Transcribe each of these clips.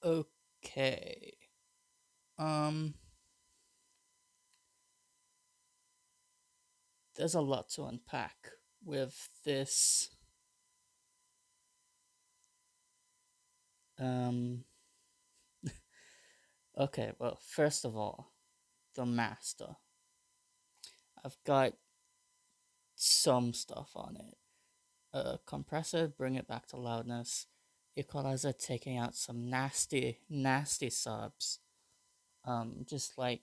Okay. Um, there's a lot to unpack with this. Um, okay, well, first of all, the master. I've got some stuff on it. Compressor, bring it back to loudness. Equalizer, taking out some nasty subs. Just like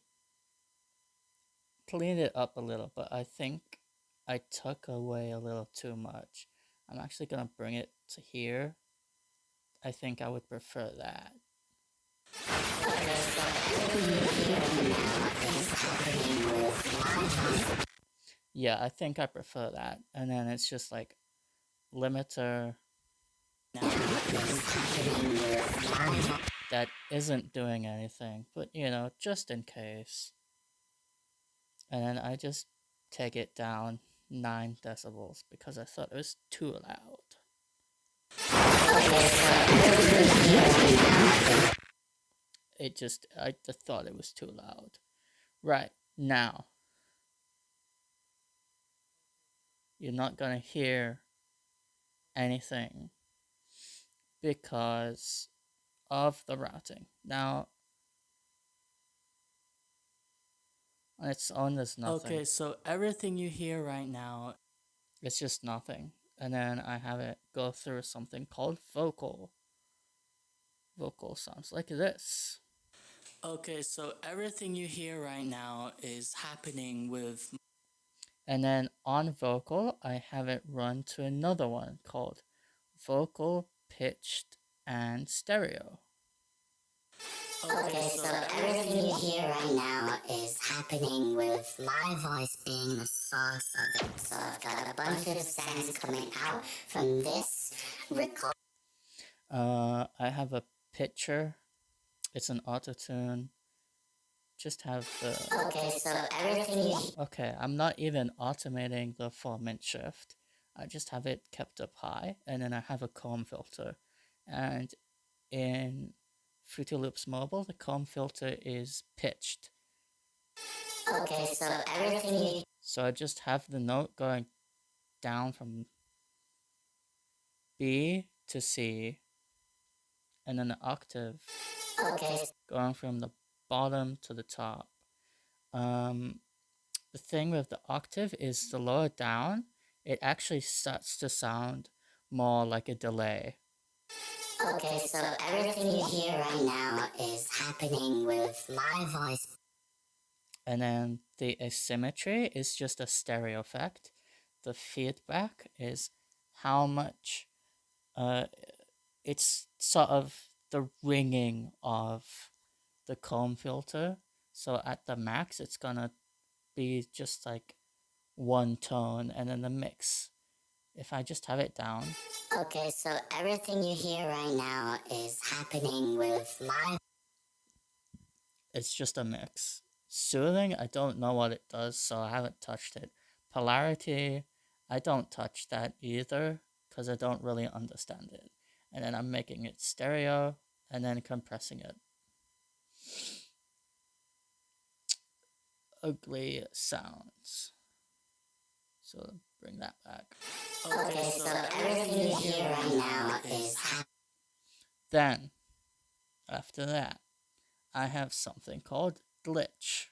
clean it up a little, but I think I took away a little too much. I'm actually gonna bring it to here. I think I would prefer that. Yeah, I think I prefer that. And then it's just like limiter that isn't doing anything, but just in case. And then I just take it down 9 decibels because I thought it was too loud. I just thought it was too loud. Right, now, you're not gonna hear anything because of the routing. Now, on its own, there's nothing. Okay, so everything you hear right now, it's just nothing. And then I have it go through something called vocal. Vocal sounds like this. Okay, so everything you hear right now is happening with. And then on vocal, I have it run to another one called vocal, pitched, and stereo. Okay, so everything you hear right now is happening with my voice being the source of it. So I've got a bunch of sounds coming out from this record. I have a picture. It's an autotune. Just have the. Okay, so everything you. Okay, I'm not even automating the 4-min shift. I just have it kept up high, and then I have a comb filter. And in Fruity Loops Mobile, the comb filter is pitched. Okay, so everything you. So I just have the note going down from B to C, and then the octave Okay. going from the bottom to the top. The thing with the octave is the lower down, it actually starts to sound more like a delay. Okay, so everything you hear right now is happening with my voice. And then the asymmetry is just a stereo effect. The feedback is how much it's sort of the ringing of the comb filter. So at the max, it's gonna be just like one tone, and then the mix. If I just have it down. Okay, so everything you hear right now is happening with my. It's just a mix. Soothing, I don't know what it does, so I haven't touched it. Polarity, I don't touch that either because I don't really understand it. And then I'm making it stereo and then compressing it. Ugly sounds. So bring that back. Okay, so everything you hear right now is. Then, after that, I have something called glitch.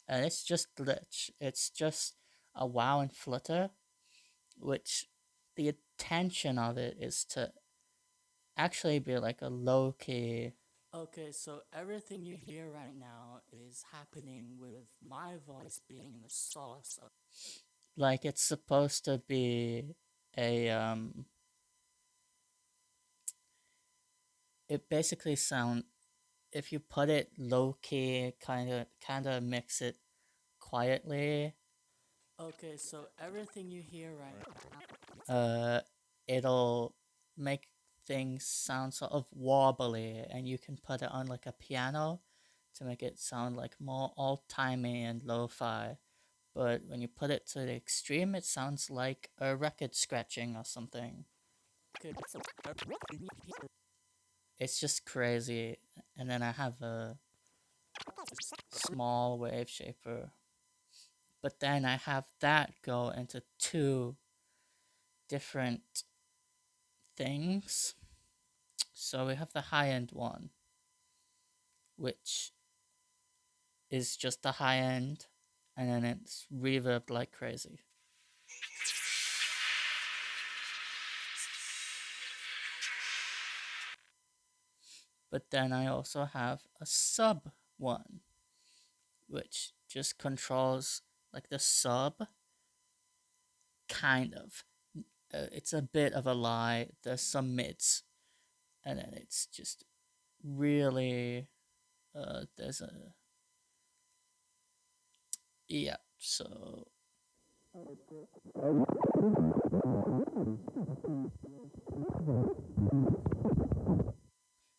And it's just glitch. It's just a wow and flutter, which the intention of it is to actually be like a low-key. Okay, so everything you hear right now is happening with my voice being the source of. Like it's supposed to be a it basically sound, if you put it low key, kind of mix it quietly. Okay, so everything you hear right now, it'll make things sound sort of wobbly, and you can put it on like a piano to make it sound like more old-timey and lo-fi. But when you put it to the extreme, it sounds like a record scratching or something. It's just crazy. And then I have a small wave shaper. But then I have that go into two different things. So we have the high-end one, which is just the high end, and then it's reverbed like crazy. But then I also have a sub one, which just controls like the sub, kind of. It's a bit of a lie. There's some mids, and then it's just really, there's a, yeah, so.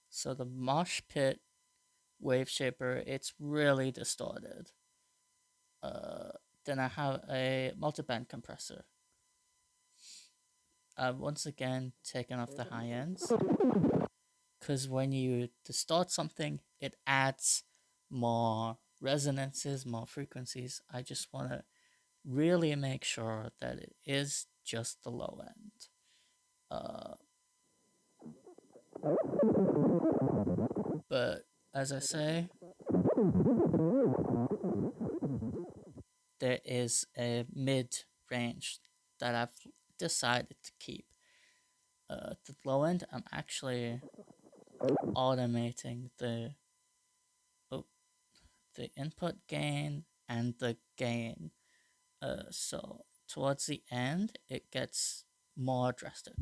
So the mosh pit wave shaper, it's really distorted. Then I have a multiband compressor. I've once again taken off the high ends, because when you distort something, it adds more resonances, more frequencies. I just want to really make sure that it is just the low end. But as I say, there is a mid-range that I've decided to keep. The low end, I'm actually automating the input gain and the gain. So towards the end, it gets more drastic.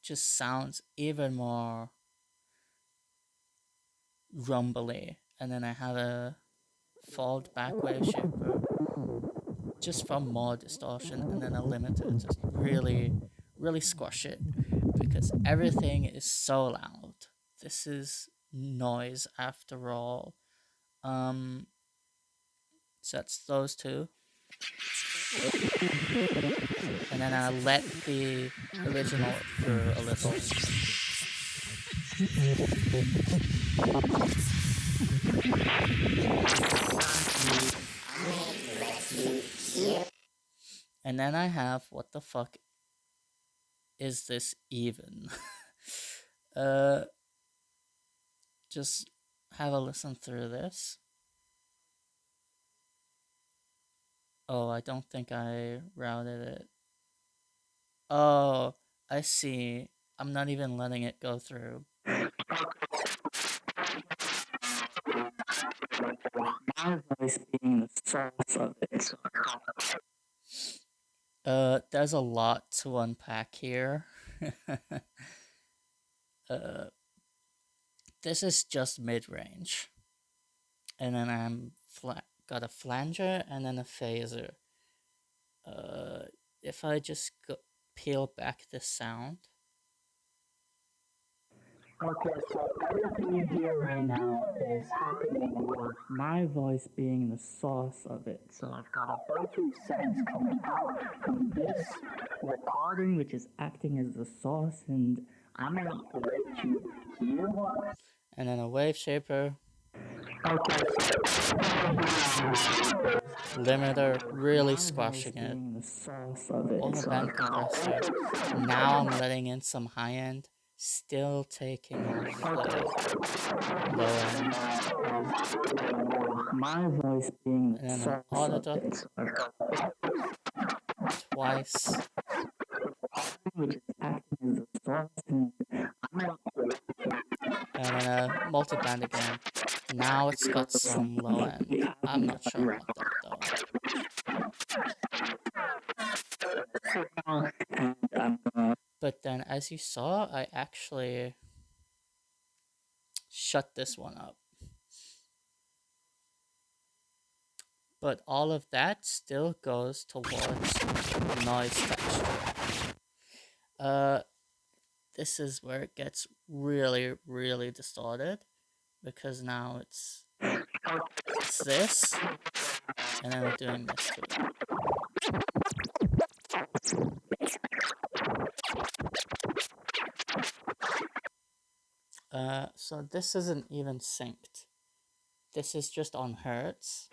Just sounds even more rumbly. And then I have a fold back wave shaper just for more distortion, and then a limiter to really, really squash it, because everything is so loud. This is noise after all. So that's those two. And then I let the original through a little. And then I have, what the fuck is this even? Just have a listen through this. Oh, I don't think I routed it. Oh, I see. I'm not even letting it go through. My voice being the source of it. There's a lot to unpack here. This is just mid-range. And then I'm got a flanger and then a phaser. If I just peel back the sound. Okay, so everything you hear right now is happening with my voice being the source of it. So I've got a bunch of sounds coming out from this recording, which is acting as the source, and I'm gonna let you hear what. And then a wave shaper. Okay. Limiter, really squashing it. Overband compressor. Now I'm letting in some high end. Still taking off the low end. my voice being and then an auditor twice, which is acting as the source, and then a multiband again. Now it's got some low end. I'm not sure about that though. But then, as you saw, I actually shut this one up. But all of that still goes towards noise texture. This is where it gets really, really distorted, because now it's this, and then we're doing this to it. So this isn't even synced. This is just on hertz.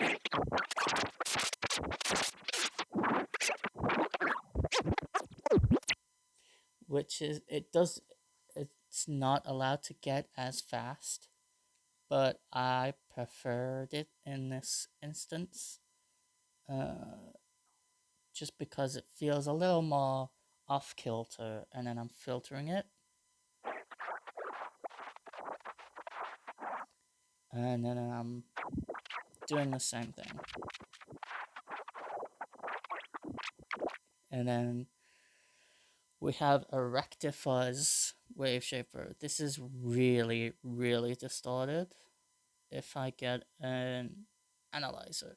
Which is, it's not allowed to get as fast, but I preferred it in this instance. Just because it feels a little more off kilter, and then I'm filtering it. And then I'm doing the same thing. And then we have a Rectifuzz wave shaper. This is really, really distorted. If I get an analyzer.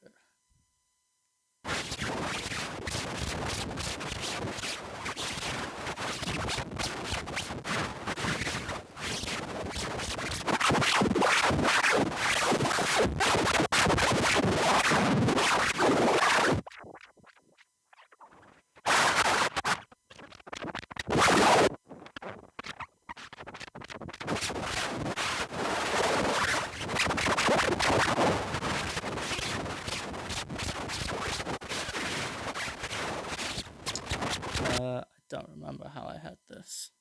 I don't remember how I had this.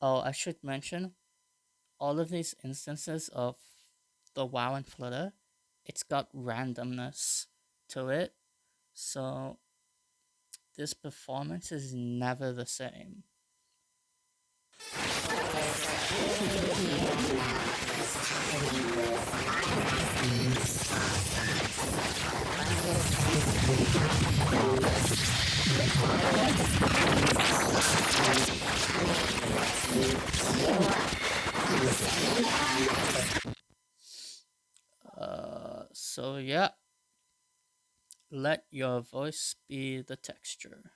Oh, I should mention, all of these instances of the WoW and Flutter, it's got randomness to it, so this performance is never the same. So yeah, let your voice be the texture.